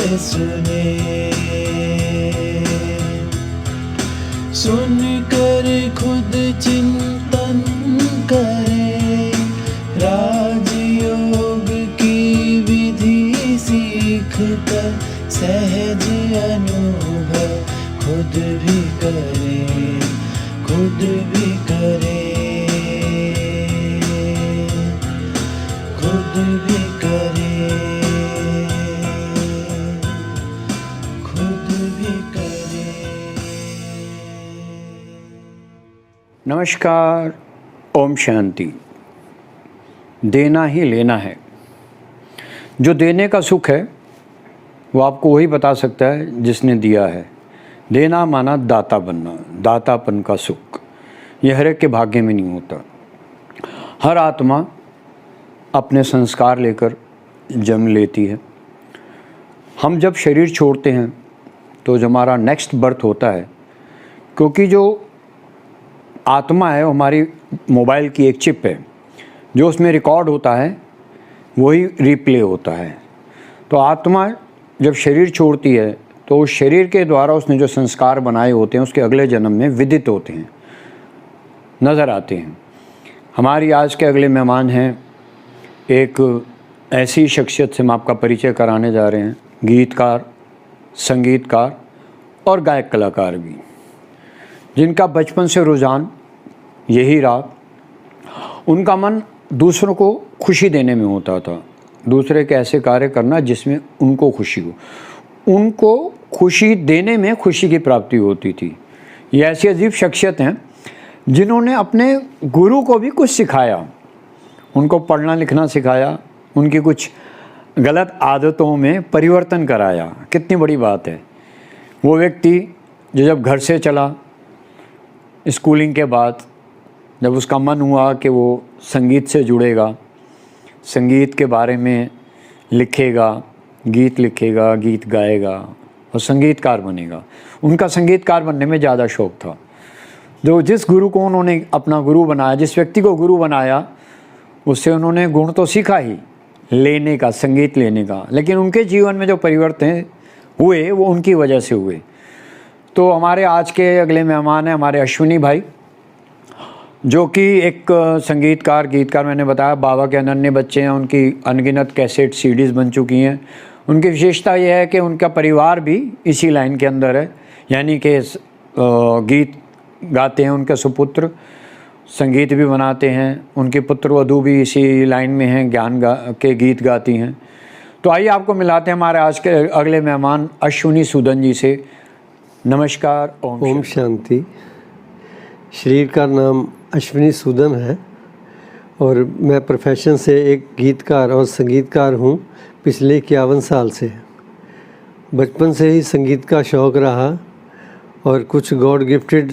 सुने, सुन कर खुद चिंतन करे, राजयोग की विधि सीख कर सहज अनुभव खुद भी करे, खुद भी करे, खुद भी करे, खुद भी करे। नमस्कार, ओम शांति। देना ही लेना है। जो देने का सुख है वो आपको वही बता सकता है जिसने दिया है। देना माना दाता बनना, दातापन का सुख। यह हर एक के भाग्य में नहीं होता। हर आत्मा अपने संस्कार लेकर जन्म लेती है। हम जब शरीर छोड़ते हैं तो जो हमारा नेक्स्ट बर्थ होता है, क्योंकि जो आत्मा है वो हमारी मोबाइल की एक चिप है, जो उसमें रिकॉर्ड होता है वही रिप्ले होता है। तो आत्मा जब शरीर छोड़ती है तो उस शरीर के द्वारा उसने जो संस्कार बनाए होते हैं उसके अगले जन्म में विदित होते हैं, नज़र आते हैं। हमारी आज के अगले मेहमान हैं एक ऐसी शख्सियत से हम आपका परिचय कराने जा रहे हैं, गीतकार, संगीतकार और गायक कलाकार भी, जिनका बचपन से रुझान यही रहा। उनका मन दूसरों को खुशी देने में होता था, दूसरे के ऐसे कार्य करना जिसमें उनको खुशी हो, उनको खुशी देने में खुशी की प्राप्ति होती थी। ये ऐसी अजीब शख्सियत हैं जिन्होंने अपने गुरु को भी कुछ सिखाया, उनको पढ़ना लिखना सिखाया, उनकी कुछ गलत आदतों में परिवर्तन कराया। कितनी बड़ी बात है। वो व्यक्ति जो जब घर से चला स्कूलिंग के बाद, जब उसका मन हुआ कि वो संगीत से जुड़ेगा, संगीत के बारे में लिखेगा, गीत लिखेगा, गीत गाएगा और संगीतकार बनेगा। उनका संगीतकार बनने में ज़्यादा शौक़ था। जो जिस गुरु को उन्होंने अपना गुरु बनाया, जिस व्यक्ति को गुरु बनाया, उससे उन्होंने गुण तो सीखा ही लेने का, संगीत लेने का, लेकिन उनके जीवन में जो परिवर्तन हुए वो उनकी वजह से हुए। तो हमारे आज के अगले मेहमान हैं हमारे अश्विनी भाई, जो कि एक संगीतकार, गीतकार। मैंने बताया बाबा के अनन्य बच्चे हैं, उनकी अनगिनत कैसेट सीडीज़ बन चुकी हैं। उनकी विशेषता यह है कि उनका परिवार भी इसी लाइन के अंदर है, यानी कि गीत गाते हैं। उनके सुपुत्र संगीत भी बनाते हैं, उनके पुत्र वधू भी इसी लाइन में हैं, ज्ञान के गीत गाती हैं। तो आइए आपको मिलाते हैं हमारे आज के अगले मेहमान अश्विनी सूदन जी से। नमस्कार, ओम शांति। शरीर का नाम अश्विनी सूदन है और मैं प्रोफेशन से एक गीतकार और संगीतकार हूँ पिछले 51 साल से। बचपन से ही संगीत का शौक़ रहा और कुछ गॉड गिफ्टेड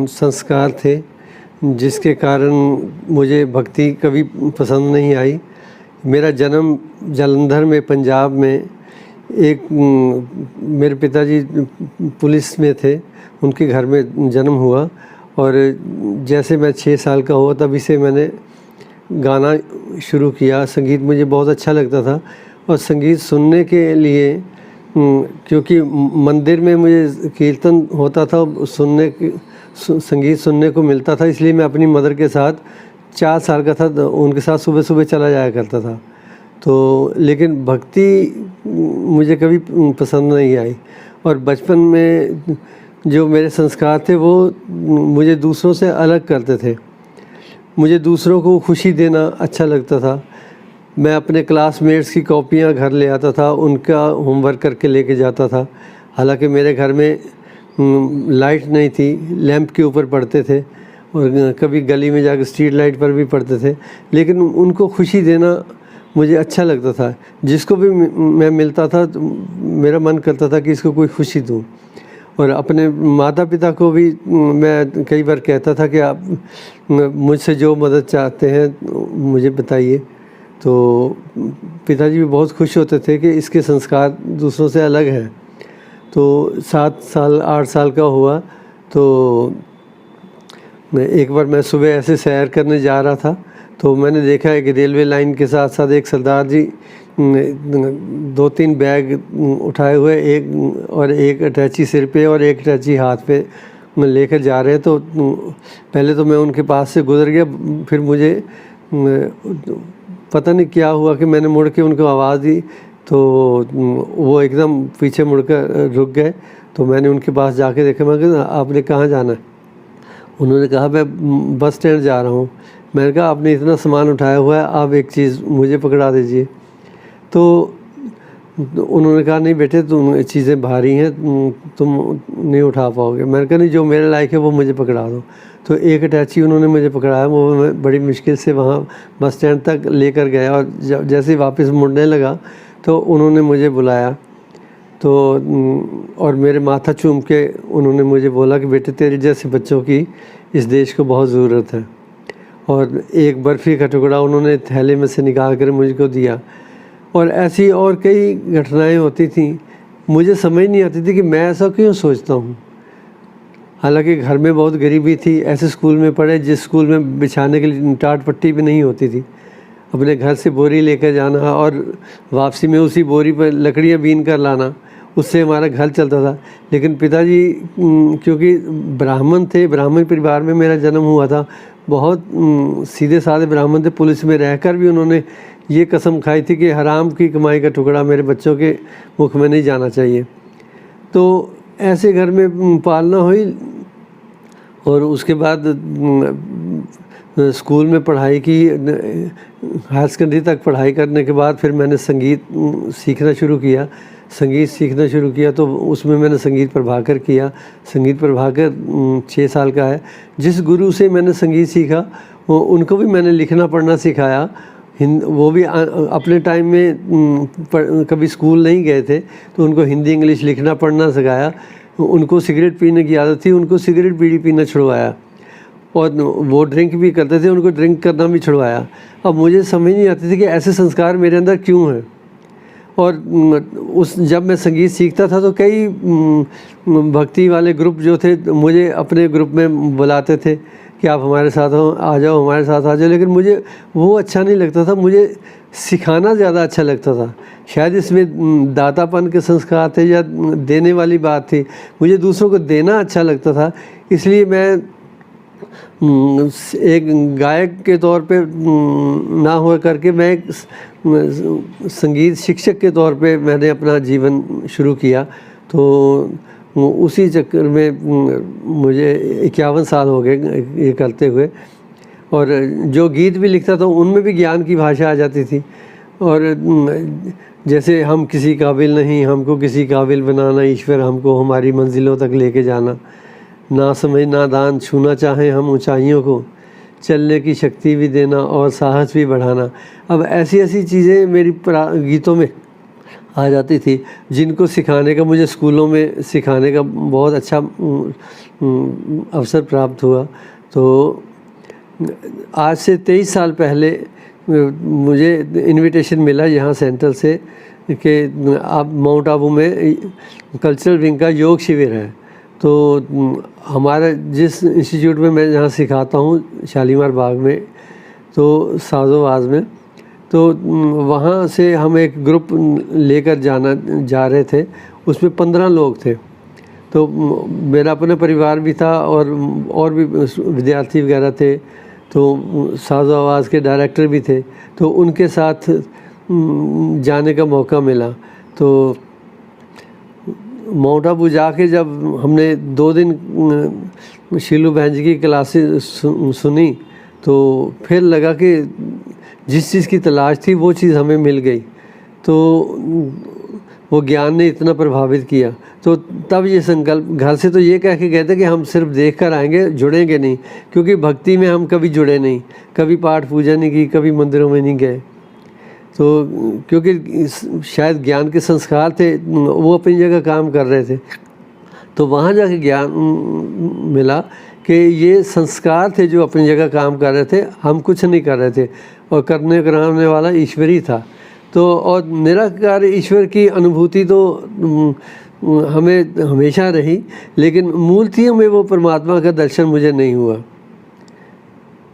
संस्कार थे, जिसके कारण मुझे भक्ति कभी पसंद नहीं आई। मेरा जन्म जालंधर में, पंजाब में, एक मेरे पिताजी पुलिस में थे, उनके घर में जन्म हुआ और जैसे मैं 6 साल का हुआ तभी से मैंने गाना शुरू किया। संगीत मुझे बहुत अच्छा लगता था और संगीत सुनने के लिए, क्योंकि मंदिर में मुझे कीर्तन होता था, संगीत सुनने को मिलता था, इसलिए मैं अपनी मदर के साथ 4 साल का था तो उनके साथ सुबह सुबह चला जाया करता था। तो लेकिन भक्ति मुझे कभी पसंद नहीं आई और बचपन में जो मेरे संस्कार थे वो मुझे दूसरों से अलग करते थे। मुझे दूसरों को खुशी देना अच्छा लगता था। मैं अपने क्लासमेट्स की कॉपियाँ घर ले आता था, उनका होमवर्क करके लेके जाता था। हालांकि मेरे घर में लाइट नहीं थी, लैंप के ऊपर पढ़ते थे और कभी गली में जाकर स्ट्रीट लाइट पर भी पढ़ते थे, लेकिन उनको खुशी देना मुझे अच्छा लगता था। जिसको भी मैं मिलता था तो मेरा मन करता था कि इसको कोई खुशी दूँ। और अपने माता पिता को भी मैं कई बार कहता था कि आप मुझसे जो मदद चाहते हैं मुझे बताइए। तो पिताजी भी बहुत खुश होते थे कि इसके संस्कार दूसरों से अलग हैं। तो 7 साल 8 साल का हुआ तो एक बार मैं सुबह ऐसे सैर करने जा रहा था तो मैंने देखा है कि रेलवे लाइन के साथ साथ एक सरदार जी 2-3 बैग उठाए हुए, एक अटैची सिर पे और एक अटैची हाथ पे लेकर जा रहे हैं। तो पहले तो मैं उनके पास से गुजर गया, फिर मुझे पता नहीं क्या हुआ कि मैंने मुड़ के उनको आवाज़ दी तो वो एकदम पीछे मुड़कर रुक गए। तो मैंने उनके पास जाके देखा, मैं कहा आपने कहाँ जाना है? उन्होंने कहा मैं बस स्टैंड जा रहा हूँ। मैंने कहा आपने इतना सामान उठाया हुआ है, आप एक चीज़ मुझे पकड़ा दीजिए। तो उन्होंने कहा नहीं बेटे, तुम चीज़ें भारी हैं, तुम नहीं उठा पाओगे। मैंने कहा नहीं, जो मेरे लायक है वो मुझे पकड़ा दो। तो एक अटैची उन्होंने मुझे पकड़ाया, वो मैं बड़ी मुश्किल से वहाँ बस स्टैंड तक लेकर गया। और जैसे ही वापस मुड़ने लगा तो उन्होंने मुझे बुलाया, तो और मेरे माथा चूम के उन्होंने मुझे बोला कि बेटे तेरे जैसे बच्चों की इस देश को बहुत ज़रूरत है। और एक बर्फ़ी का टुकड़ा उन्होंने थैले में से निकाल कर मुझको दिया। और ऐसी और कई घटनाएं होती थी, मुझे समझ नहीं आती थी कि मैं ऐसा क्यों सोचता हूँ। हालांकि घर में बहुत गरीबी थी, ऐसे स्कूल में पढ़े जिस स्कूल में बिछाने के लिए टाट पट्टी भी नहीं होती थी। अपने घर से बोरी लेकर जाना और वापसी में उसी बोरी पर लकड़ियाँ बीन कर लाना, उससे हमारा घर चलता था। लेकिन पिताजी क्योंकि ब्राह्मण थे, ब्राह्मण परिवार में मेरा जन्म हुआ था, बहुत सीधे साधे ब्राह्मण थे। पुलिस में रहकर भी उन्होंने ये कसम खाई थी कि हराम की कमाई का टुकड़ा मेरे बच्चों के मुख में नहीं जाना चाहिए। तो ऐसे घर में पालना हुई। और उसके बाद स्कूल में पढ़ाई की, हायर सेकेंडरी तक पढ़ाई करने के बाद फिर मैंने संगीत सीखना शुरू किया। तो उसमें मैंने संगीत प्रभाकर किया। संगीत प्रभाकर 6 साल का है। जिस गुरु से मैंने संगीत सीखा उनको भी मैंने लिखना पढ़ना सिखाया। वो भी अपने टाइम में कभी स्कूल नहीं गए थे, तो उनको हिंदी इंग्लिश लिखना पढ़ना सिखाया। उनको सिगरेट पीने की आदत थी, उनको सिगरेट बीड़ी पीना छुड़वाया। और वो ड्रिंक भी करते थे, उनको ड्रिंक करना भी छुड़वाया। अब मुझे समझ नहीं आती थी कि ऐसे संस्कार मेरे अंदर क्यों हैं। और जब मैं संगीत सीखता था तो कई भक्ति वाले ग्रुप जो थे मुझे अपने ग्रुप में बुलाते थे कि आप हमारे साथ आ जाओ, हमारे साथ आ जाओ। लेकिन मुझे वो अच्छा नहीं लगता था, मुझे सिखाना ज़्यादा अच्छा लगता था। शायद इसमें दातापन के संस्कार थे या देने वाली बात थी। मुझे दूसरों को देना अच्छा लगता था, इसलिए मैं एक गायक के तौर पे ना हो करके मैं एक संगीत शिक्षक के तौर पे मैंने अपना जीवन शुरू किया। तो उसी चक्कर में मुझे 51 साल हो गए ये करते हुए। और जो गीत भी लिखता था उनमें भी ज्ञान की भाषा आ जाती थी। और जैसे हम किसी काबिल नहीं, हमको किसी काबिल बनाना, ईश्वर हमको हमारी मंजिलों तक लेके जाना, ना समझ ना दान, छूना चाहें हम ऊंचाइयों को, चलने की शक्ति भी देना और साहस भी बढ़ाना। अब ऐसी ऐसी चीज़ें मेरी गीतों में आ जाती थी जिनको सिखाने का, मुझे स्कूलों में सिखाने का बहुत अच्छा अवसर प्राप्त हुआ। तो आज से 23 साल पहले मुझे इनविटेशन मिला यहाँ सेंट्रल से कि आप माउंट आबू में कल्चरल विंग का योग शिविर है। तो हमारा जिस इंस्टीट्यूट में मैं जहाँ सिखाता हूँ शालीमार बाग में, तो साजोवाज में, तो वहाँ से हम एक ग्रुप लेकर जा रहे थे। उसमें 15 लोग थे। तो मेरा अपना परिवार भी था और भी विद्यार्थी वगैरह थे। तो साजो आवाज़ के डायरेक्टर भी थे, तो उनके साथ जाने का मौका मिला। तो माउंट आबू जाके जब हमने 2 दिन शीलू बहन जी की क्लासेस सुनी, तो फिर लगा कि जिस चीज़ की तलाश थी वो चीज़ हमें मिल गई। तो वो ज्ञान ने इतना प्रभावित किया। तो तब ये संकल्प, घर से तो ये कह के गए थे कि हम सिर्फ देख कर आएंगे, जुड़ेंगे नहीं, क्योंकि भक्ति में हम कभी जुड़े नहीं, कभी पाठ पूजा नहीं की, कभी मंदिरों में नहीं गए। तो क्योंकि शायद ज्ञान के संस्कार थे, वो अपनी जगह काम कर रहे थे। तो वहाँ जाके ज्ञान मिला कि ये संस्कार थे जो अपनी जगह काम कर रहे थे, हम कुछ नहीं कर रहे थे, और करने कराने वाला ईश्वर ही था। तो और निराकार ईश्वर की अनुभूति तो हमें हमेशा रही, लेकिन मूर्तियों में वो परमात्मा का दर्शन मुझे नहीं हुआ।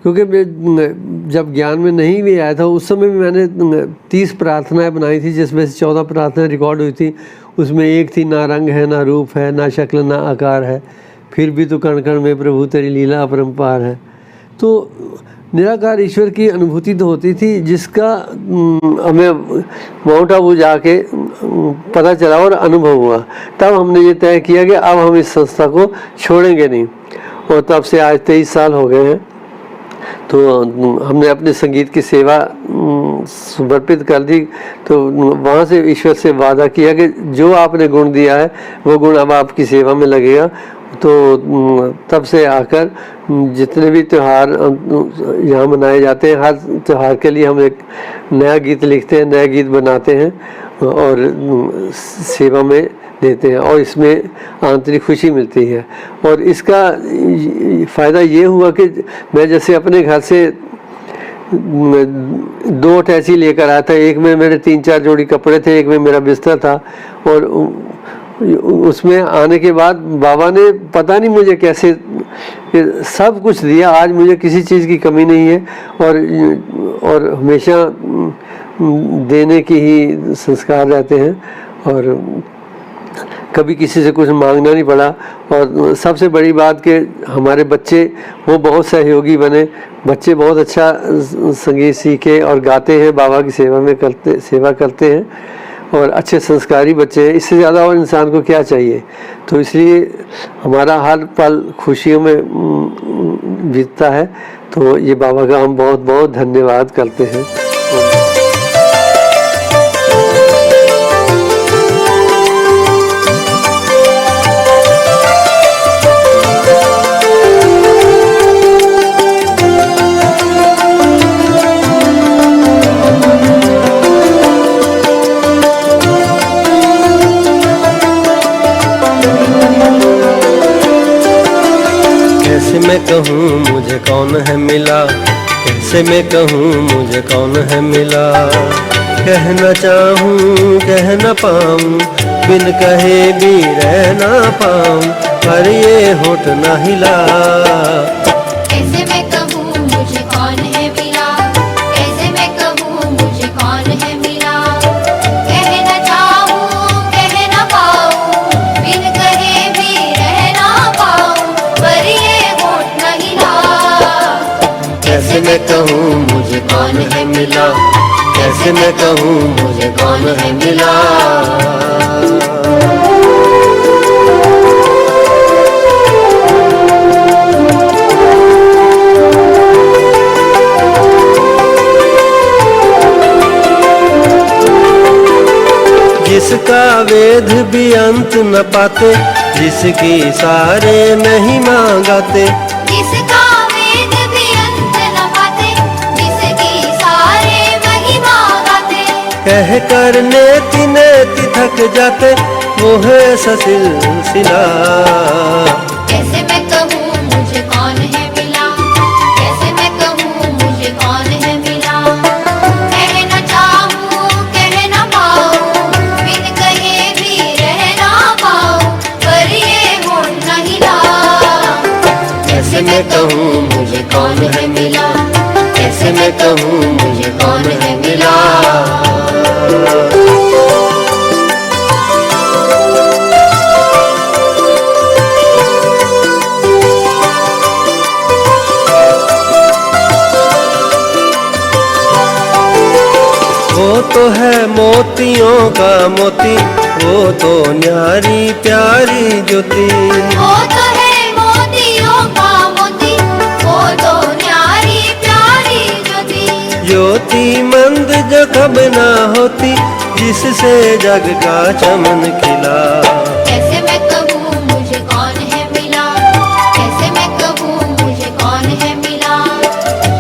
क्योंकि मैं जब ज्ञान में नहीं भी आया था उस समय भी मैंने 30 प्रार्थनाएं बनाई थी, जिसमें से 14 प्रार्थनाएं रिकॉर्ड हुई थी। उसमें एक थी, ना रंग है ना रूप है ना शक्ल ना आकार है, फिर भी तो कण कण में प्रभु तेरी लीला अपरंपार है। तो निराकार ईश्वर की अनुभूति तो होती थी, जिसका हमें माउंट आबू जाके पता चला और अनुभव हुआ। तब हमने ये तय किया कि अब हम इस संस्था को छोड़ेंगे नहीं, और तब से आज 23 साल हो गए हैं। तो हमने अपने संगीत की सेवा समर्पित कर दी। तो वहाँ से ईश्वर से वादा किया कि जो आपने गुण दिया है वो गुण अब आपकी सेवा में लगेगा। तो तब से आकर जितने भी त्यौहार यहाँ मनाए जाते हैं, हर त्यौहार के लिए हम एक नया गीत लिखते हैं, नया गीत बनाते हैं और सेवा में देते हैं, और इसमें आंतरिक खुशी मिलती है। और इसका फ़ायदा ये हुआ कि मैं जैसे अपने घर से 2 अटैची लेकर आया था, एक में मेरे 3-4 जोड़ी कपड़े थे, एक में मेरा बिस्तर था, और उसमें आने के बाद बाबा ने पता नहीं मुझे कैसे सब कुछ दिया। आज मुझे किसी चीज़ की कमी नहीं है, और हमेशा देने की ही संस्कार रहते हैं, और कभी किसी से कुछ मांगना नहीं पड़ा। और सबसे बड़ी बात कि हमारे बच्चे वो बहुत सहयोगी बने, बच्चे बहुत अच्छा संगीत सीखे और गाते हैं, बाबा की सेवा करते हैं, और अच्छे संस्कारी बच्चे हैं। इससे ज़्यादा और इंसान को क्या चाहिए। तो इसलिए हमारा हर पल खुशियों में बीतता है। तो ये बाबा का हम बहुत बहुत धन्यवाद करते हैं। कैसे मैं कहूँ मुझे कौन है मिला, कैसे मैं कहूँ मुझे कौन है मिला। कहना चाहूँ कह न पाऊँ, बिन कहे भी रह ना पाऊँ, पर ये होठ न हिला। कैसे मैं कहूँ मुझे कौन है मिला, कैसे मैं कहूँ मुझे कौन है मिला। कहना चाहूँ कह न पाऊँ, बिन कहे भी रह ना पाऊँ, पर ये होठ न हिला। कैसे मैं कहूँ मुझे कौन है मिला, कैसे मैं कहूँ मुझे कौन है मिला। जिसका वेद भी अंत न पाते, जिसकी सारे महिमा गाते। जिसका वेद भी अंत न पाते, जिसकी सारे महिमा गाते। कह कर नेति नेति थक जाते, वो है सिलसिला। कैसे मैं कहूँ मुझे कौन है मिला, कैसे मैं कहूँ मुझे कौन है मिला। कहना चाहूँ कह न पाऊँ, बिन कहे भी रह ना पाऊँ, पर ये होठ न हिला। कैसे मैं कहूँ मुझे कौन है मिला, कैसे मैं कहूँ मुझे कौन है मिला। वो तो है मोतियों का मोती, वो तो न्यारी प्यारी ज्योति। वो तो है मोतियों का मोती, वो तो न्यारी प्यारी ज्योति। ज्योति मंद जो कब ना होती, जिससे जग का चमन खिला। कैसे मैं कहूँ मुझे कौन है मिला, कैसे मैं कहूँ मुझे कौन है मिला।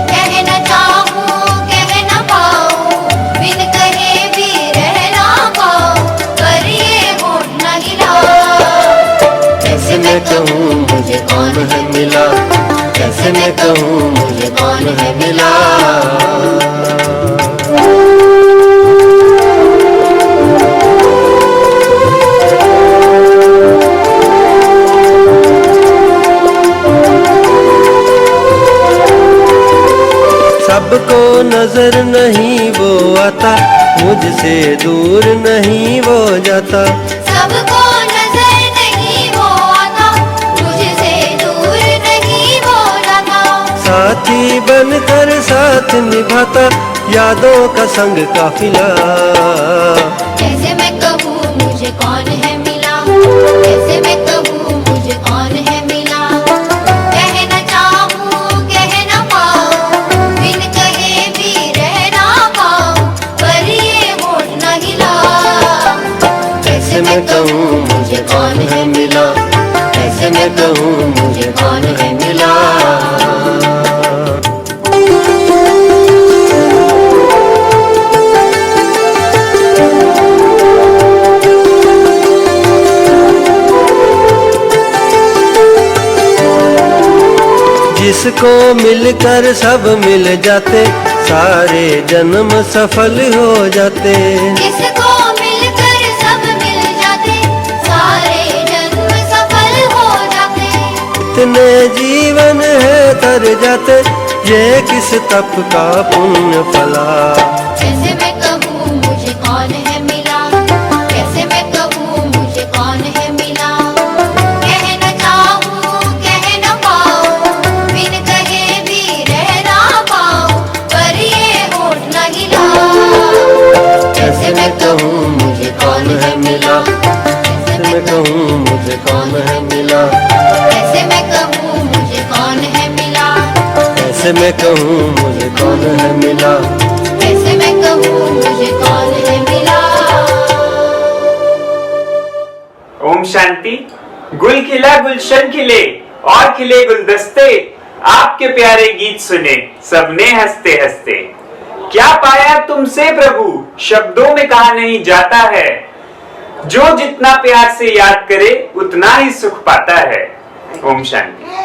कहना चाहूँ कह न पाऊँ, बिन कहे भी रह ना पाऊँ, पर ये होठ न हिला। कैसे मैं कहूँ मुझे कौन है मिला, कैसे मैं कहूँ मुझे कौन है मिला। नजर नहीं वो आता, मुझसे दूर नहीं वो जाता। सबको नजर नहीं वो आता, मुझसे दूर नहीं वो जाता। साथी बनकर साथ निभाता, यादों का संग काफिला। कैसे मैं कहूँ मुझे कौन है मिला, कैसे मैं कहूँ मुझे कौन है मिला। कह न चाहूँ कह न पाऊँ, बिन कहे भी रह ना पाऊँ, पर ये होठ न हिला। कैसे मैं कहूँ मुझे कौन है मिला, कैसे मैं कहूँ मुझे कौन है मिला। जिसको मिलकर सब मिल जाते, सारे जन्म सफल हो जाते। जिसको मिलकर सब मिल जाते, सारे जन्म सफल हो जाते। इतने जीवन है तर जाते, ये किस तप का पुण्य फला। कैसे मैं कहूँ मुझे कौन है मिला, कैसे मैं कहूँ मुझे कौन है मिला। कह न चाहूँ कह न पाऊँ, बिन कहे भी रह ना पाऊँ, पर ये होठ न हिला। कैसे मैं कहूँ मुझे कौन है मिला, कैसे मैं कहूँ मुझे कौन है मिला। कैसे मैं कहूँ मुझे कौन है मिला, ऐसे मैं कहूँ मुझे कौन है मिला। कैसे मैं कहूँ मुझे कौन है मिला। ओम शांति। गुल खिला गुलशन खिले और खिले गुलदस्ते, आपके प्यारे गीत सुने सबने हंसते हंसते। क्या पाया तुमसे प्रभु शब्दों में कहा नहीं जाता है, जो जितना प्यार से याद करे उतना ही सुख पाता है। ओम शांति।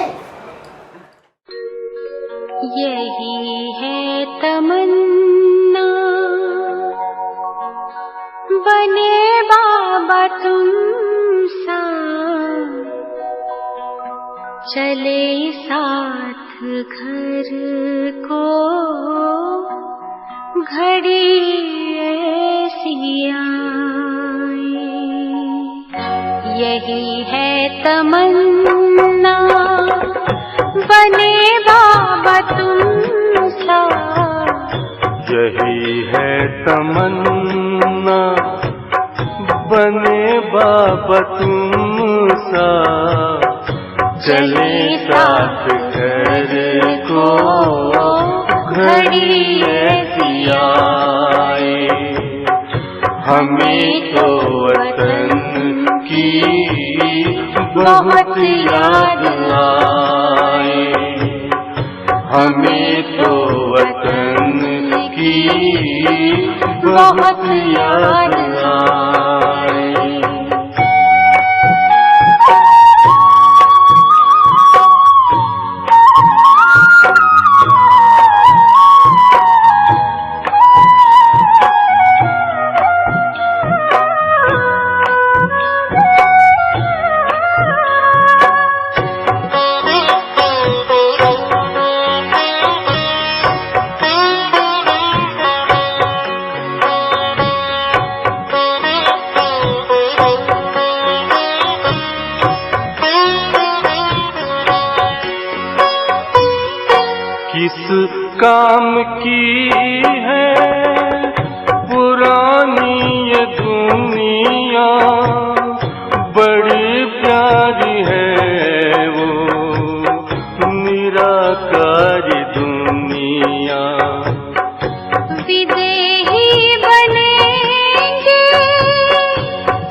यही है तमन्ना, बने बाबा तुम सा, चले साथ घर को घड़ी ऐसी आए। यही है तमन्ना, बने बाबा तुम सा। यही है तमन्ना, बने बाबा तुम सा, चले साथ घर को घड़ी ऐसी आए। हमें तो वतन की बहुत याद आए, हमें तो वतन की बहुत याद आए। किस काम की है पुरानी ये दुनिया, बड़ी प्यारी है वो निराकारी दुनिया। विदेही बनेंगे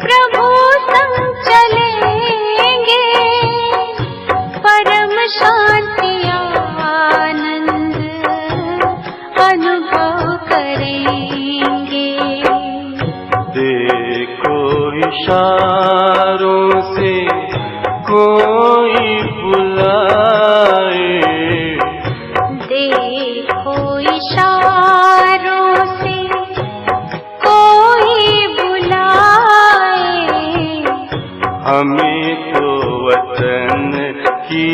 प्रभु संग चलेंगे, परम शांति आनंद अनुभव करेंगे। देखो इशारों से कोई बुलाए, देखो इशारों से कोई बुलाए। हमें तो वतन की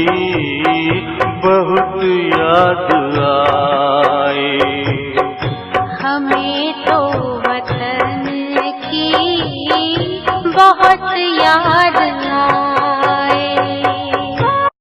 बहुत याद आए।